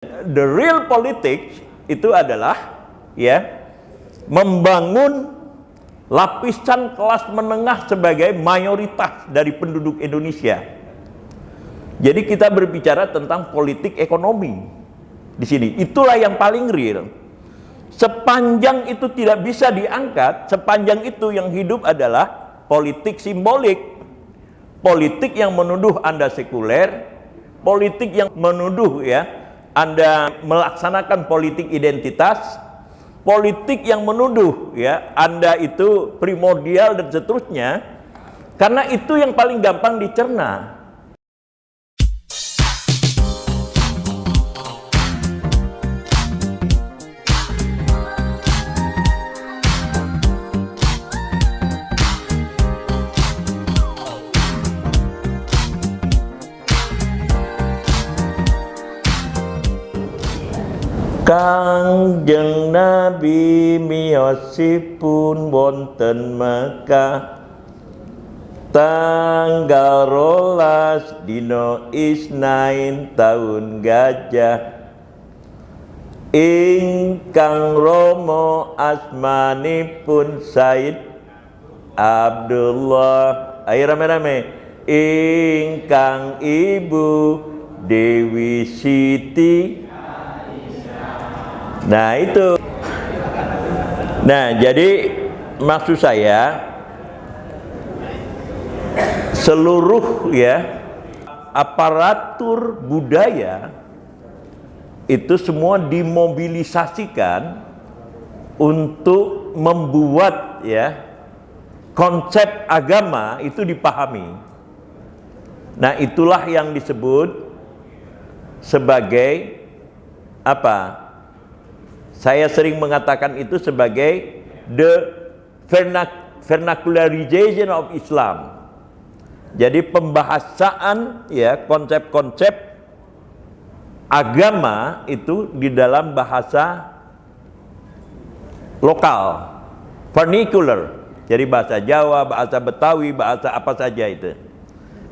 The real politics itu adalah ya membangun lapisan kelas menengah sebagai mayoritas dari penduduk Indonesia. Jadi kita berbicara tentang politik ekonomi di sini. Itulah yang paling real. Sepanjang itu tidak bisa diangkat, sepanjang itu yang hidup adalah politik simbolik. Politik yang menuduh Anda sekuler, politik yang menuduh ya Anda melaksanakan politik identitas, politik yang menuduh ya Anda itu primordial dan seterusnya, karena itu yang paling gampang dicerna. Kangjeng Nabi miyosipun wonten Mekah tanggal 12 dina Isnain taun gajah, ingkang rama asmanipun Said Abdullah. Ayo rame-rame. Ingkang ibu Dewi Siti. Nah itu. Nah jadi maksud saya seluruh ya aparatur budaya itu semua dimobilisasikan untuk membuat ya konsep agama itu dipahami. Nah itulah yang disebut sebagai apa? Saya sering mengatakan itu sebagai the vernacularization of Islam. Jadi pembahasaan ya konsep-konsep agama itu di dalam bahasa lokal, vernacular. Jadi bahasa Jawa, bahasa Betawi, bahasa apa saja itu.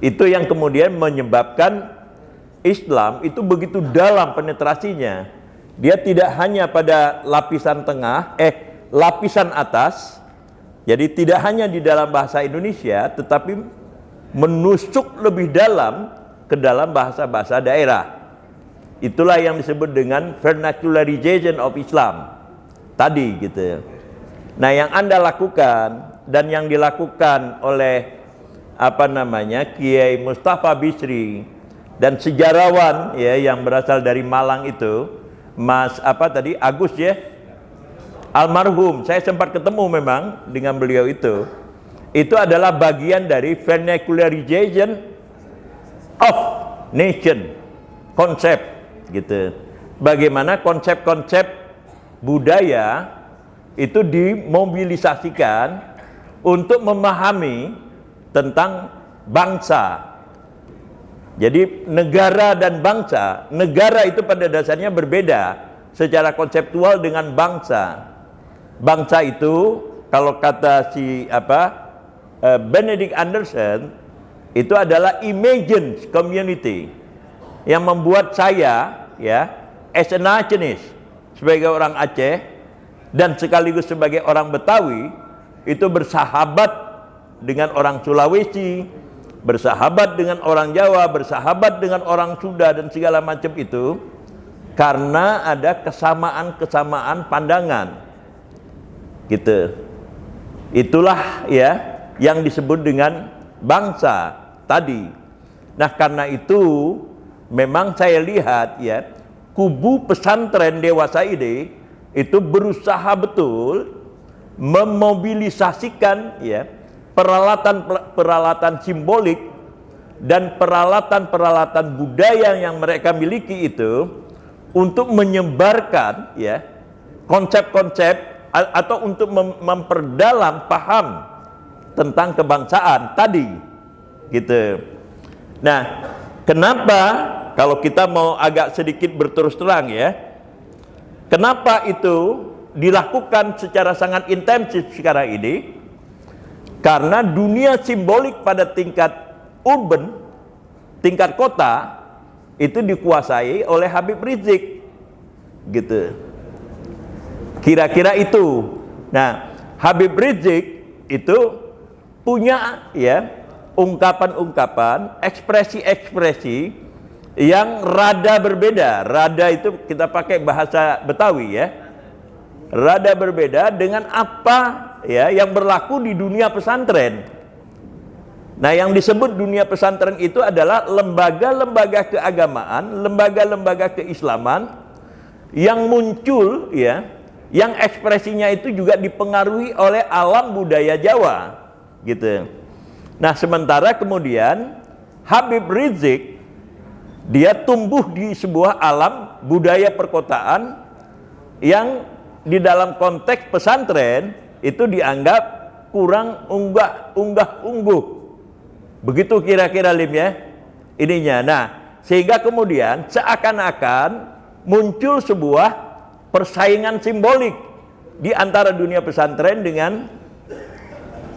Itu yang kemudian menyebabkan Islam itu begitu dalam penetrasinya. Dia tidak hanya pada lapisan tengah, lapisan atas. Jadi tidak hanya di dalam bahasa Indonesia, tetapi menusuk lebih dalam ke dalam bahasa-bahasa daerah. Itulah yang disebut dengan vernacularization of Islam tadi gitu. Nah, yang Anda lakukan dan yang dilakukan oleh Kiai Mustafa Bisri dan sejarawan ya yang berasal dari Malang itu, Mas Agus ya, almarhum, saya sempat ketemu memang dengan beliau itu adalah bagian dari vernacularization of nation, konsep gitu. Bagaimana konsep-konsep budaya itu dimobilisasikan untuk memahami tentang bangsa. Jadi negara dan bangsa, negara itu pada dasarnya berbeda secara konseptual dengan bangsa. Bangsa itu kalau kata Benedict Anderson itu adalah imagined community yang membuat saya ya as a nationalist sebagai orang Aceh dan sekaligus sebagai orang Betawi itu bersahabat dengan orang Sulawesi, bersahabat dengan orang Jawa, bersahabat dengan orang Sunda dan segala macam itu karena ada kesamaan-kesamaan pandangan gitu. Itulah ya yang disebut dengan bangsa tadi. Nah karena itu memang saya lihat ya kubu pesantren dewasa ini itu berusaha betul memobilisasikan ya peralatan simbolik dan peralatan budaya yang mereka miliki itu untuk menyebarkan ya konsep-konsep atau untuk memperdalam paham tentang kebangsaan tadi gitu. Nah, kenapa kalau kita mau agak sedikit berterus terang ya, kenapa itu dilakukan secara sangat intensif sekarang ini? Karena dunia simbolik pada tingkat urban, tingkat kota itu dikuasai oleh Habib Rizik. gitu. Kira-kira itu. Nah, Habib Rizik itu punya ya ungkapan-ungkapan, ekspresi-ekspresi yang rada berbeda. Rada itu kita pakai bahasa Betawi ya. Rada berbeda dengan apa ya yang berlaku di dunia pesantren. Nah, yang disebut dunia pesantren itu adalah lembaga-lembaga keagamaan, lembaga-lembaga keislaman yang muncul ya, yang ekspresinya itu juga dipengaruhi oleh alam budaya Jawa gitu. Nah, sementara kemudian Habib Rizik dia tumbuh di sebuah alam budaya perkotaan yang di dalam konteks pesantren itu dianggap kurang unggah-ungguh. Begitu kira-kira Lim ya ininya. Nah, sehingga kemudian seakan-akan muncul sebuah persaingan simbolik di antara dunia pesantren dengan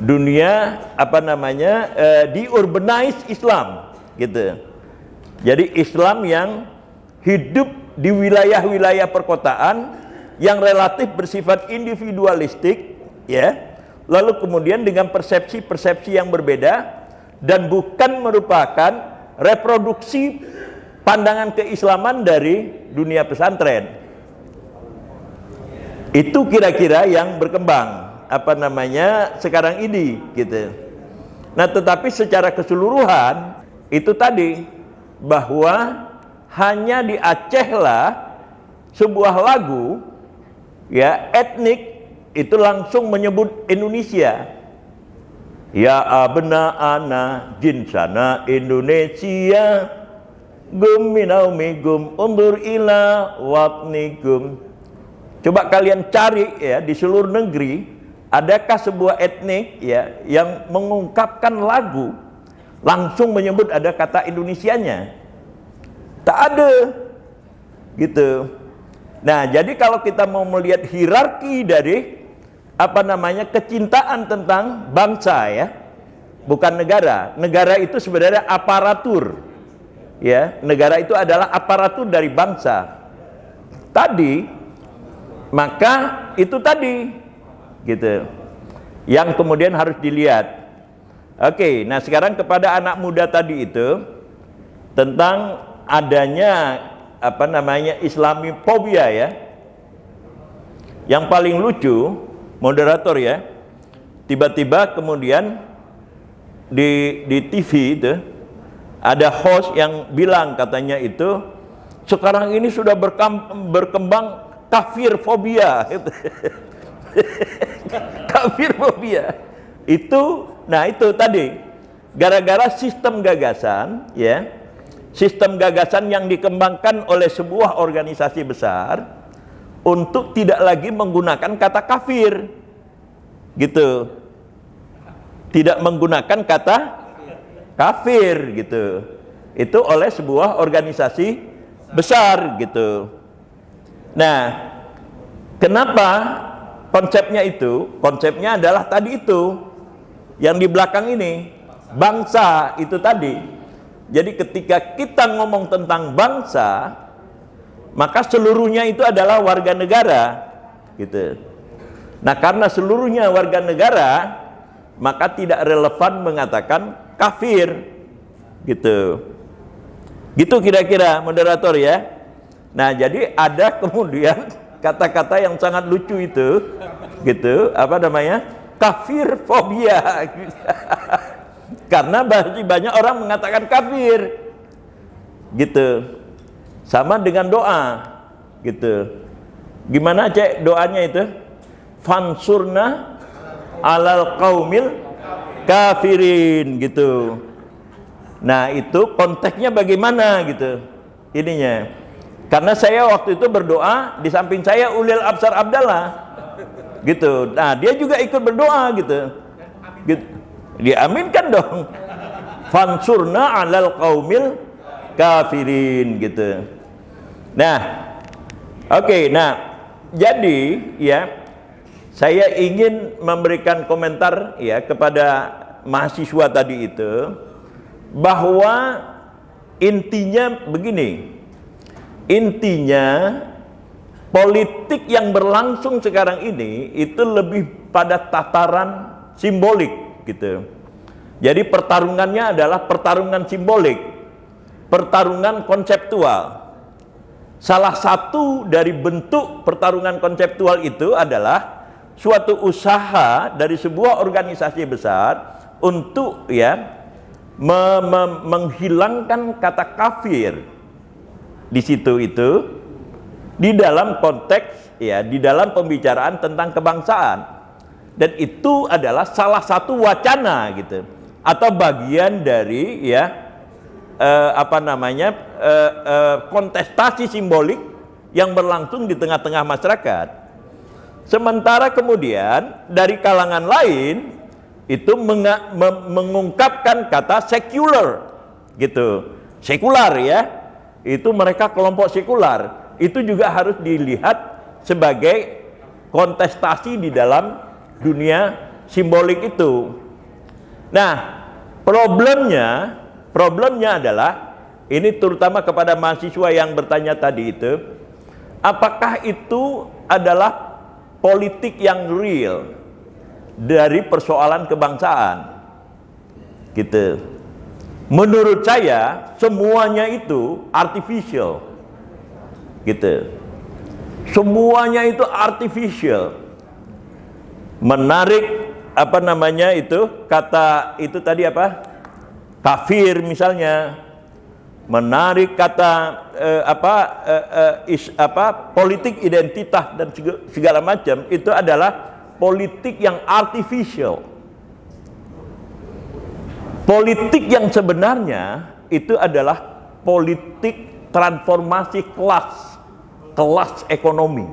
dunia di urbanized Islam gitu. Jadi Islam yang hidup di wilayah-wilayah perkotaan yang relatif bersifat individualistik ya, lalu kemudian dengan persepsi-persepsi yang berbeda dan bukan merupakan reproduksi pandangan keislaman dari dunia pesantren. Itu kira-kira yang berkembang sekarang ini gitu. Nah, tetapi secara keseluruhan itu tadi bahwa hanya di Aceh lah sebuah lagu ya etnik itu langsung menyebut Indonesia. Ya abna ana jinsana Indonesia gum minaumi gum undur ila watnigum. Coba kalian cari ya di seluruh negeri, adakah sebuah etnik ya yang mengungkapkan lagu langsung menyebut ada kata Indonesianya? Tak ada gitu. Nah, jadi kalau kita mau melihat hierarki dari kecintaan tentang bangsa ya, bukan negara. Negara itu sebenarnya aparatur. Ya, negara itu adalah aparatur dari bangsa. Tadi maka itu tadi gitu. Yang kemudian harus dilihat. Oke, nah sekarang kepada anak muda tadi itu tentang adanya Islamophobia ya. Yang paling lucu, moderator ya, tiba-tiba kemudian di TV itu ada host yang bilang katanya itu sekarang ini sudah berkembang kafir fobia. Kafir fobia. Nah itu tadi gara-gara sistem gagasan ya. Sistem gagasan yang dikembangkan oleh sebuah organisasi besar untuk tidak lagi menggunakan kata kafir gitu, tidak menggunakan kata kafir gitu, itu oleh sebuah organisasi besar gitu. Nah, kenapa konsepnya itu? Konsepnya adalah tadi itu yang di belakang ini, bangsa itu tadi. Jadi ketika kita ngomong tentang bangsa, maka seluruhnya itu adalah warga negara gitu. Nah, karena seluruhnya warga negara, maka tidak relevan mengatakan kafir gitu. Gitu kira-kira moderator ya. Nah, jadi ada kemudian kata-kata yang sangat lucu itu gitu, kafir fobia. Karena banyak orang mengatakan kafir gitu, sama dengan doa gitu. Gimana cek doanya itu? Fansurna alal qaumil kafirin gitu. Nah itu konteksnya bagaimana gitu ininya. Karena saya waktu itu berdoa, di samping saya Ulil Absar Abdallah gitu. Nah dia juga ikut berdoa gitu. Diaminkan dong. Fansurna alal qaumil kafirin gitu. Nah, oke, nah jadi ya saya ingin memberikan komentar ya kepada mahasiswa tadi itu bahwa intinya begini. Intinya politik yang berlangsung sekarang ini itu lebih pada tataran simbolik gitu. Jadi pertarungannya adalah pertarungan simbolik, pertarungan konseptual. Salah satu dari bentuk pertarungan konseptual itu adalah suatu usaha dari sebuah organisasi besar untuk menghilangkan kata kafir di situ itu di dalam konteks di dalam pembicaraan tentang kebangsaan, dan itu adalah salah satu wacana gitu atau bagian dari kontestasi simbolik yang berlangsung di tengah-tengah masyarakat. Sementara kemudian dari kalangan lain itu mengungkapkan kata sekuler gitu, sekular itu mereka kelompok sekular, itu juga harus dilihat sebagai kontestasi di dalam dunia simbolik itu. Nah, problemnya adalah ini terutama kepada mahasiswa yang bertanya tadi itu, apakah itu adalah politik yang real dari persoalan kebangsaan gitu. Menurut saya semuanya itu artificial gitu. Semuanya itu artificial. Menarik kata itu tadi kafir misalnya, menarik kata politik identitas dan segala macam, itu adalah politik yang artificial. Politik yang sebenarnya itu adalah politik transformasi kelas ekonomi,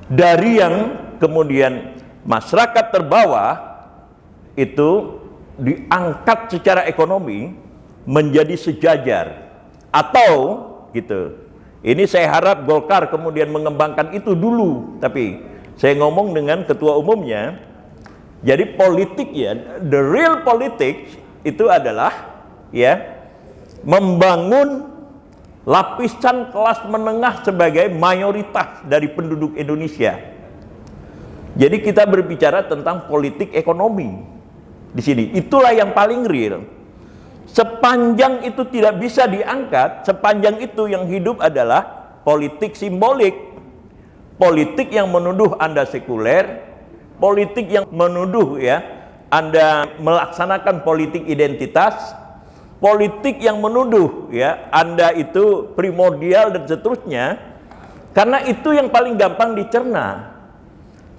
dari yang kemudian masyarakat terbawah itu diangkat secara ekonomi menjadi sejajar atau gitu. Ini saya harap Golkar kemudian mengembangkan itu dulu, tapi saya ngomong dengan ketua umumnya. Jadi politik the real politics itu adalah membangun lapisan kelas menengah sebagai mayoritas dari penduduk Indonesia. Jadi kita berbicara tentang politik ekonomi di sini. Itulah yang paling real. Sepanjang itu tidak bisa diangkat, sepanjang itu yang hidup adalah politik simbolik. Politik yang menuduh Anda sekuler, politik yang menuduh Anda melaksanakan politik identitas, politik yang menuduh Anda itu primordial dan seterusnya, karena itu yang paling gampang dicerna.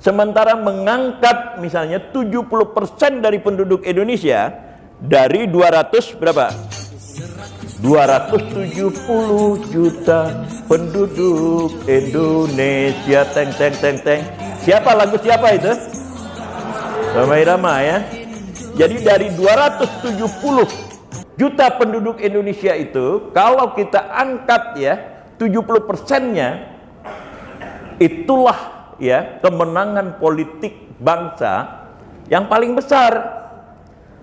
Sementara mengangkat misalnya 70% dari penduduk Indonesia dari 200 berapa? 270 juta penduduk Indonesia, teng. Siapa lagu siapa itu? Ramai Rama Jadi dari 270 juta penduduk Indonesia itu, kalau kita angkat 70%-nya, itulah kemenangan politik bangsa yang paling besar.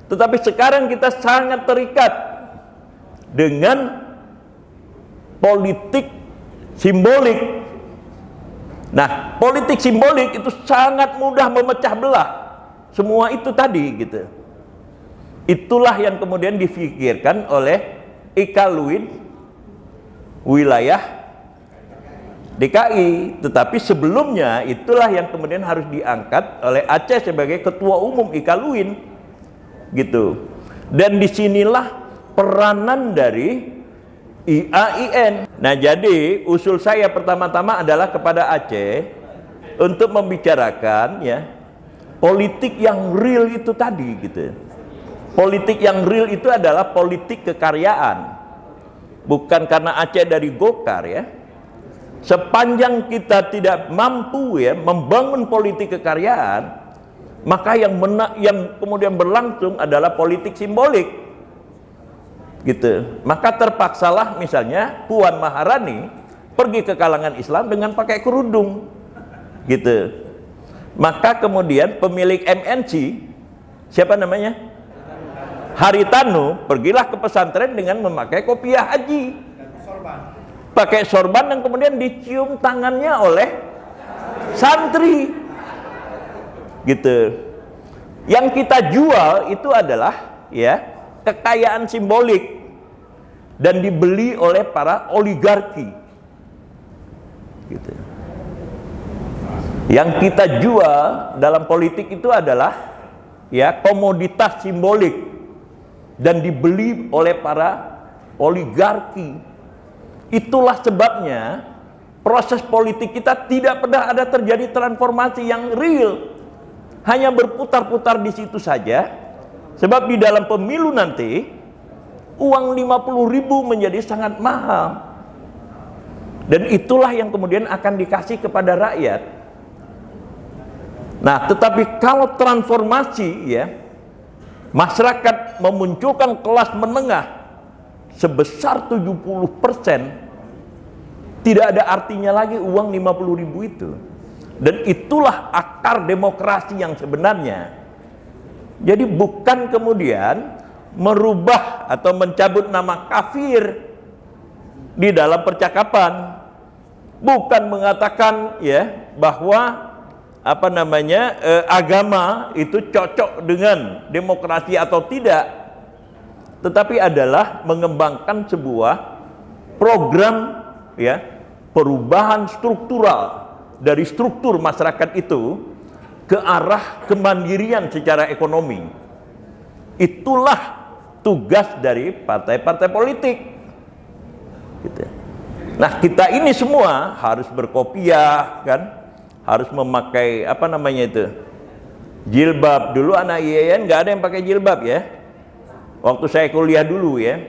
Tetapi sekarang kita sangat terikat dengan politik simbolik. Nah, politik simbolik itu sangat mudah memecah belah semua itu tadi gitu. Itulah yang kemudian difikirkan oleh Ika Luin wilayah DKI. Tetapi sebelumnya itulah yang kemudian harus diangkat oleh Aceh sebagai ketua umum Ika Luin gitu. Dan disinilah peranan dari IAIN. Nah, jadi usul saya pertama-tama adalah kepada Aceh untuk membicarakan politik yang real itu tadi gitu. Politik yang real itu adalah politik kekaryaan. Bukan karena Aceh dari Golkar Sepanjang kita tidak mampu membangun politik kekaryaan, maka yang kemudian berlangsung adalah politik simbolik gitu. Maka terpaksalah misalnya Puan Maharani pergi ke kalangan Islam dengan pakai kerudung gitu. Maka kemudian pemilik MNC, siapa namanya, Haritanu, pergilah ke pesantren dengan memakai kopiah haji pakai sorban yang kemudian dicium tangannya oleh santri, gitu. Yang kita jual itu adalah ya kekayaan simbolik dan dibeli oleh para oligarki, gitu. Yang kita jual dalam politik itu adalah ya komoditas simbolik dan dibeli oleh para oligarki. Itulah sebabnya proses politik kita tidak pernah ada terjadi transformasi yang real, hanya berputar-putar di situ saja. Sebab di dalam pemilu nanti uang 50.000 menjadi sangat mahal, dan itulah yang kemudian akan dikasih kepada rakyat. Nah, tetapi kalau transformasi ya, masyarakat memunculkan kelas menengah sebesar 70%, tidak ada artinya lagi uang 50.000 itu. Dan itulah akar demokrasi yang sebenarnya. Jadi bukan kemudian merubah atau mencabut nama kafir di dalam percakapan, bukan mengatakan ya bahwa agama itu cocok dengan demokrasi atau tidak, tetapi adalah mengembangkan sebuah program ya perubahan struktural dari struktur masyarakat itu ke arah kemandirian secara ekonomi. Itulah tugas dari partai-partai politik, gitu. Nah, kita ini semua harus berkopiah, kan? Harus memakai jilbab. Dulu anak IAIN nggak ada yang pakai jilbab ya, waktu saya kuliah dulu ya.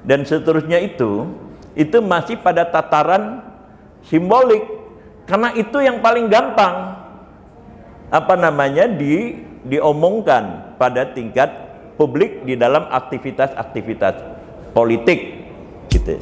Dan seterusnya itu masih pada tataran simbolik, karena itu yang paling gampang diomongkan pada tingkat publik di dalam aktivitas-aktivitas politik, gitu.